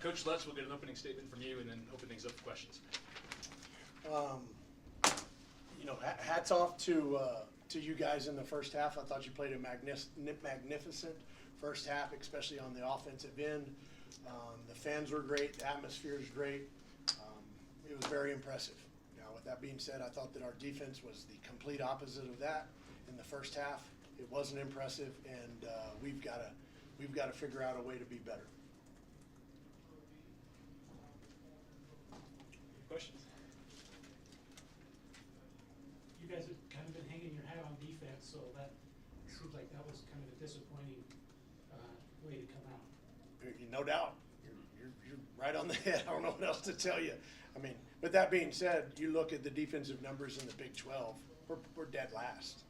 Coach Lutz will get an opening statement from you and then open things up for questions. Hats off to you guys in the first half. I thought you played a magnificent first half, especially on the offensive end. The fans were great. The atmosphere is great. It was very impressive. Now, with that being said, I thought that our defense was the complete opposite of that in the first half. It wasn't impressive, and we've got to figure out a way to be better. Questions? You guys have kind of been hanging your hat on defense, so that seems like that was kind of a disappointing way to come out. No doubt. You're right on the head. I don't know what else to tell you. I mean, with that being said, you look at the defensive numbers in the Big 12, we're dead last.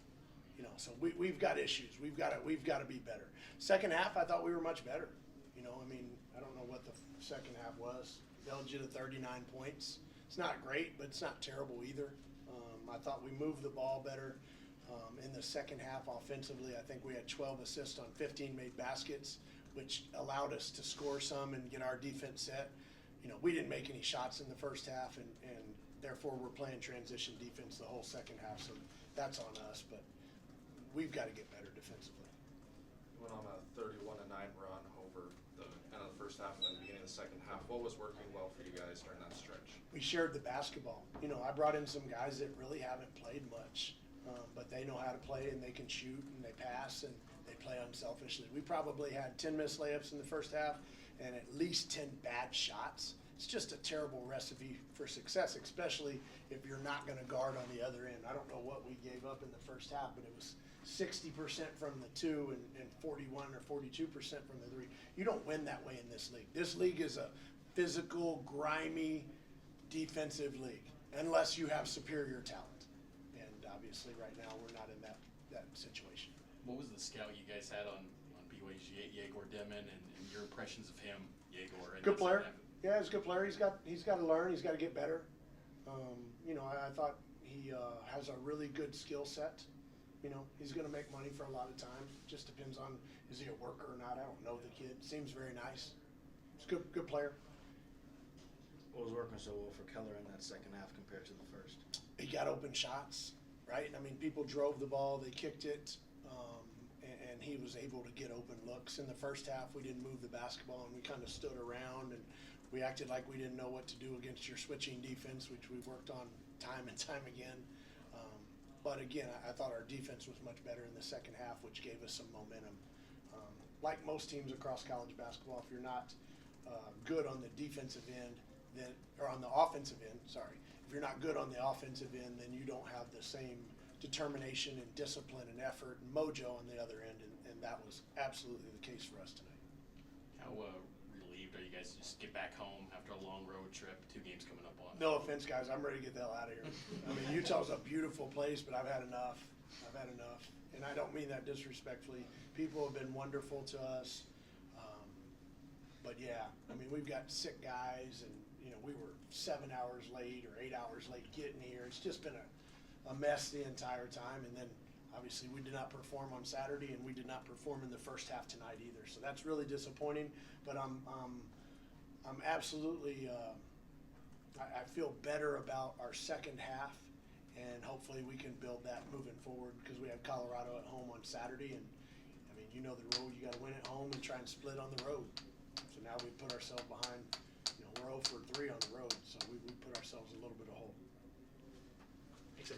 So we've got issues. We've got to be better. Second half, I thought we were much better. I don't know what the second half was. Held you to 39 points. It's not great, but it's not terrible either. I thought we moved the ball better in the second half offensively. I think we had 12 assists on 15 made baskets, which allowed us to score some and get our defense set. We didn't make any shots in the first half, and therefore we're playing transition defense the whole second half, so that's on us. But we've got to get better defensively. We went on a 31-9 run over the end of the first half and the beginning of the second half. What was working well for you guys during that stretch? We shared the basketball. I brought in some guys that really haven't played much, but they know how to play, and they can shoot, and they pass, and they play unselfishly. We probably had 10 missed layups in the first half and at least 10 bad shots. It's just a terrible recipe for success, especially if you're not going to guard on the other end. I don't know what we gave up in the first half, but it was 60% from the two and 41 or 42% from the three. You don't win that way in this league. This league is a physical, grimy, defensive league, unless you have superior talent. And obviously right now we're not in that situation. What was the scout you guys had on BYU's Jagor and your impressions of him, Jagor? Good player. Yeah, he's a good player. He's got to learn. He's got to get better. I thought he has a really good skill set. He's going to make money for a lot of time. Just depends on, is he a worker or not? I don't know the kid. Seems very nice. He's a good player. What was working so well for Keller in that second half compared to the first? He got open shots, right? I mean, people drove the ball. They kicked it. And he was able to get open looks. In the first half, we didn't move the basketball, and we kind of stood around, and we acted like we didn't know what to do against your switching defense, which we worked on time and time again. But again, I thought our defense was much better in the second half, which gave us some momentum. Like most teams across college basketball, if you're not good on the defensive end, or on the offensive end, sorry, if you're not good on the offensive end, then you don't have the same determination and discipline and effort and mojo on the other end, and that was absolutely the case for us tonight. How relieved are you guys to just get back home after a long road trip, 2 games coming up on? No offense, guys, I'm ready to get the hell out of here. I mean, Utah's a beautiful place, but I've had enough. And I don't mean that disrespectfully. People have been wonderful to us. But yeah, I mean, we've got sick guys, and we were 7 hours late or 8 hours late getting here. It's just been a mess the entire time, and then obviously we did not perform on Saturday, and we did not perform in the first half tonight either. So that's really disappointing. But I'm absolutely I feel better about our second half, and hopefully we can build that moving forward, because we have Colorado at home on Saturday, and I mean, the road, you got to win at home and try and split on the road. So now we put ourselves behind. We're 0 for 3 on the road.